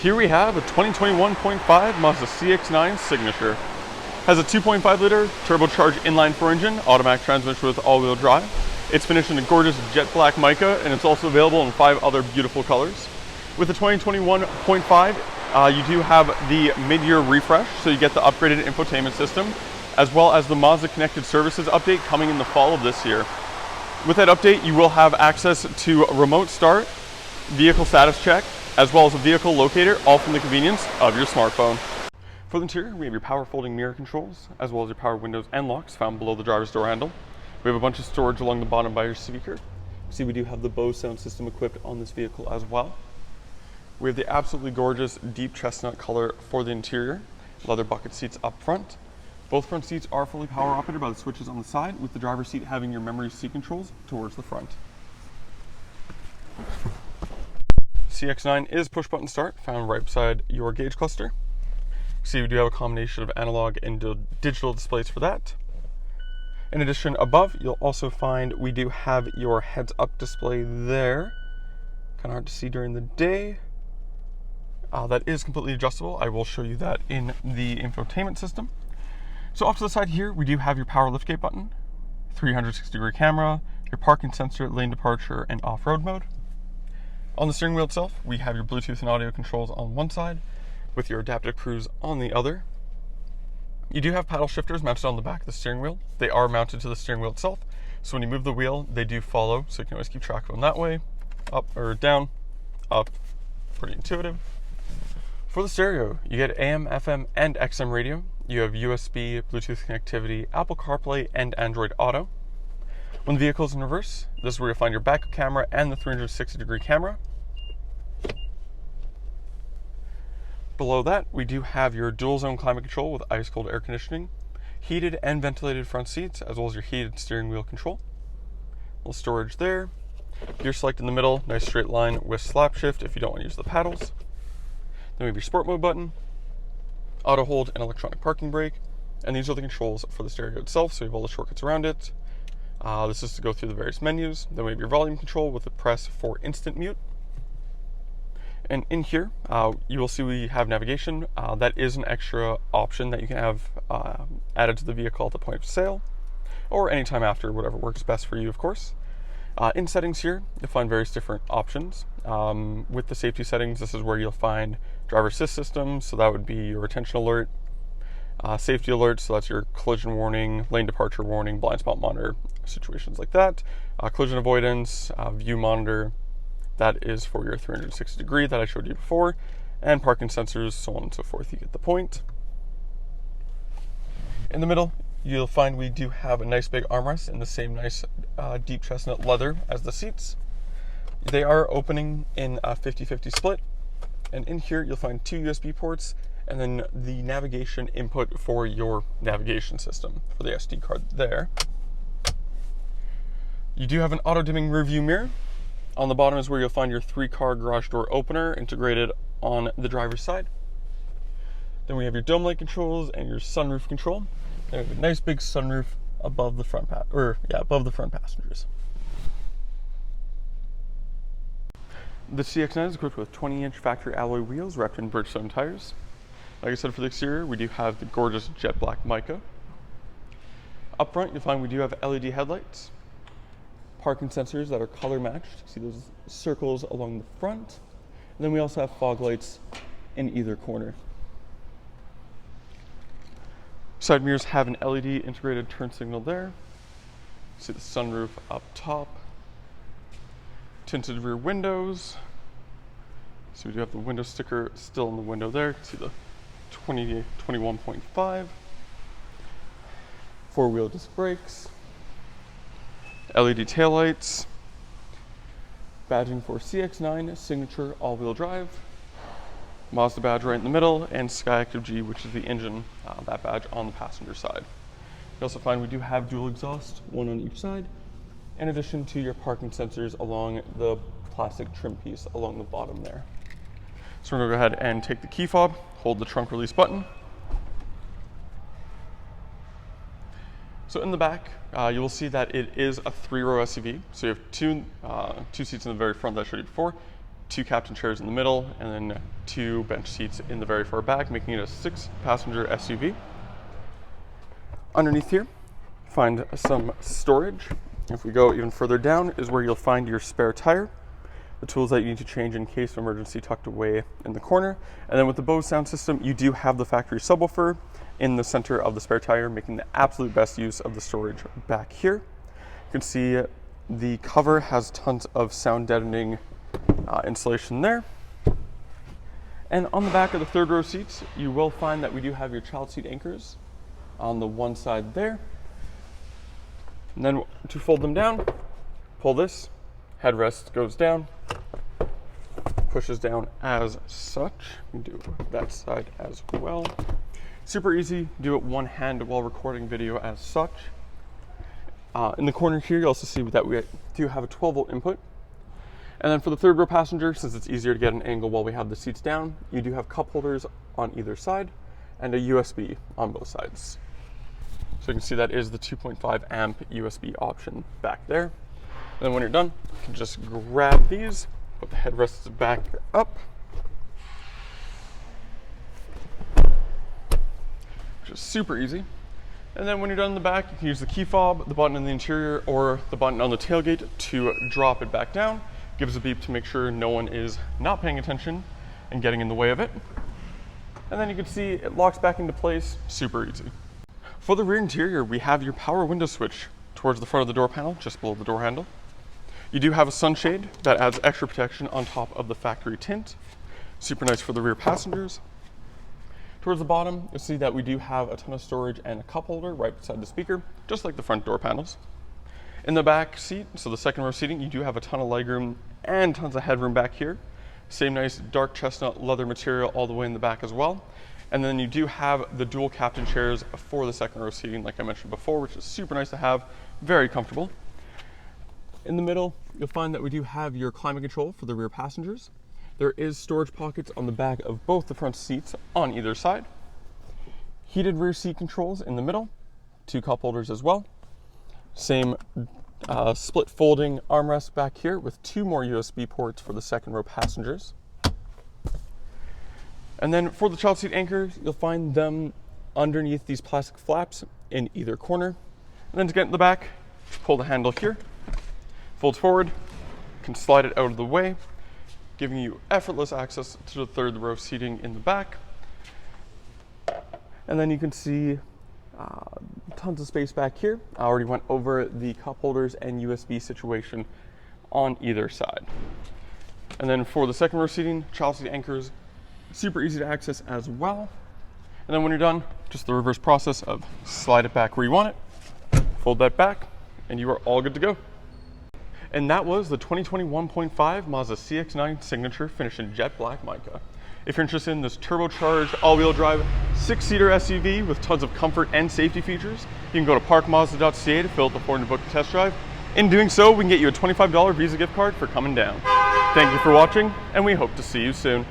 Here we have a 2021.5 Mazda CX-9 Signature. Has a 2.5 liter turbocharged inline 4 engine, automatic transmission with all-wheel drive. It's finished in a gorgeous jet black mica, and it's also available in 5 other beautiful colors. With the 2021.5, you do have the mid-year refresh, so you get the upgraded infotainment system, as well as the Mazda Connected Services update coming in the fall of this year. With that update, you will have access to a remote start, vehicle status check, as well as a vehicle locator, all from the convenience of your smartphone. For the interior, we have your power folding mirror controls, as well as your power windows and locks found below the driver's door handle. We have a bunch of storage along the bottom by your speaker. See, we do have the Bose sound system equipped on this vehicle as well. We have the absolutely gorgeous deep chestnut color for the interior, leather bucket seats up front. Both front seats are fully power operated by the switches on the side, with the driver's seat having your memory seat controls towards the front. CX-9 is push button start, found right beside your gauge cluster. See, we do have a combination of analog and digital displays for that. In addition, above, you'll also find we do have your heads up display there. Kind of hard to see during the day. That is completely adjustable. I will show you that in the infotainment system. So off to the side here, we do have your power liftgate button, 360-degree camera, your parking sensor, lane departure, and off-road mode. On the steering wheel itself, we have your Bluetooth and audio controls on one side, with your adaptive cruise on the other. You do have paddle shifters mounted on the back of the steering wheel. They are mounted to the steering wheel itself, so when you move the wheel, they do follow, so you can always keep track of them that way. Up or down, up, pretty intuitive. For the stereo, you get AM, FM, and XM radio. You have USB, Bluetooth connectivity, Apple CarPlay, and Android Auto. When the vehicle is in reverse, this is where you'll find your backup camera and the 360-degree camera. Below that, we do have your dual zone climate control with ice cold air conditioning, heated and ventilated front seats, as well as your heated steering wheel control. A little storage there. Gear select in the middle, nice straight line with slap shift if you don't want to use the paddles. Then we have your sport mode button, auto hold, and electronic parking brake. And these are the controls for the stereo itself, so you have all the shortcuts around it. This is to go through the various menus. Then we have your volume control with the press for instant mute. And in here, you will see we have navigation. That is an extra option that you can have added to the vehicle at the point of sale, or anytime after, whatever works best for you, of course. In settings here, you'll find various different options. With the safety settings, this is where you'll find driver assist systems, so that would be your attention alert, safety alerts, so that's your collision warning, lane departure warning, blind spot monitor, situations like that, collision avoidance, view monitor, that is for your 360 degree that I showed you before, and parking sensors, so on and so forth. You get the point. In the middle, you'll find we do have a nice big armrest in the same nice deep chestnut leather as the seats. They are opening in a 50-50 split, and in here you'll find 2 USB ports and then the navigation input for your navigation system for the SD card there. You do have an auto dimming rear view mirror. On the bottom is where you'll find your 3-car garage door opener integrated on the driver's side. Then we have your dome light controls and your sunroof control. And we have a nice big sunroof above the front above the front passengers. The CX-9 is equipped with 20-inch factory alloy wheels wrapped in Bridgestone tires. Like I said, for the exterior, we do have the gorgeous jet black mica. Up front, you'll find we do have LED headlights, parking sensors that are color matched. See those circles along the front. And then we also have fog lights in either corner. Side mirrors have an LED integrated turn signal there. See the sunroof up top. Tinted rear windows. So we do have the window sticker still in the window there. You can see the 2021.5. 4-wheel disc brakes. LED taillights. Badging for CX-9 Signature all-wheel drive. Mazda badge right in the middle, and Skyactiv G, which is the engine, that badge on the passenger side. You also find we do have dual exhaust, one on each side, in addition to your parking sensors along the plastic trim piece along the bottom there. So we're gonna go ahead and take the key fob, hold the trunk release button. So in the back, you will see that it is a 3-row SUV. So you have two seats in the very front that I showed you before, 2 captain chairs in the middle, and then 2 bench seats in the very far back, making it a 6-passenger SUV. Underneath here, find some storage. If we go even further down is where you'll find your spare tire, the tools that you need to change in case of emergency tucked away in the corner. And then with the Bose sound system, you do have the factory subwoofer in the center of the spare tire, making the absolute best use of the storage back here. You can see the cover has tons of sound deadening insulation there. And on the back of the third row seats, you will find that we do have your child seat anchors on the one side there. And then to fold them down, pull this, headrest goes down, pushes down as such. We do that side as well. Super easy, do it one hand while recording video as such. In the corner here, you also see that we do have a 12-volt input. And then for the third row passenger, since it's easier to get an angle while we have the seats down, you do have cup holders on either side and a USB on both sides. So you can see that is the 2.5 amp USB option back there. And then when you're done, you can just grab these, put the headrests back up, which is super easy. And then when you're done in the back, you can use the key fob, the button in the interior, or the button on the tailgate to drop it back down. Gives a beep to make sure no one is not paying attention and getting in the way of it. And then you can see it locks back into place, super easy. For the rear interior, we have your power window switch towards the front of the door panel, just below the door handle. You do have a sunshade that adds extra protection on top of the factory tint. Super nice for the rear passengers. Towards the bottom, you'll see that we do have a ton of storage and a cup holder right beside the speaker, just like the front door panels. In the back seat, so the second row seating, you do have a ton of legroom and tons of headroom back here. Same nice dark chestnut leather material all the way in the back as well. And then you do have the dual captain chairs for the second row seating, like I mentioned before, which is super nice to have, very comfortable. In the middle, you'll find that we do have your climate control for the rear passengers. There is storage pockets on the back of both the front seats on either side. Heated rear seat controls in the middle, 2 cup holders as well. Same split folding armrest back here with 2 more USB ports for the second row passengers. And then for the child seat anchors, you'll find them underneath these plastic flaps in either corner. And then to get in the back, pull the handle here, folds forward, can slide it out of the way, giving you effortless access to the third row seating in the back. And then you can see tons of space back here. I already went over the cup holders and USB situation on either side. And then for the second row seating, child seat anchors, super easy to access as well. And then when you're done, just the reverse process of slide it back where you want it, fold that back, and you are all good to go. And that was the 2021.5 Mazda CX-9 Signature finished in jet black mica. If you're interested in this turbocharged, all-wheel drive, 6-seater SUV with tons of comfort and safety features, you can go to parkmazda.ca to fill out the form to book a test drive. In doing so, we can get you a $25 Visa gift card for coming down. Thank you for watching, and we hope to see you soon.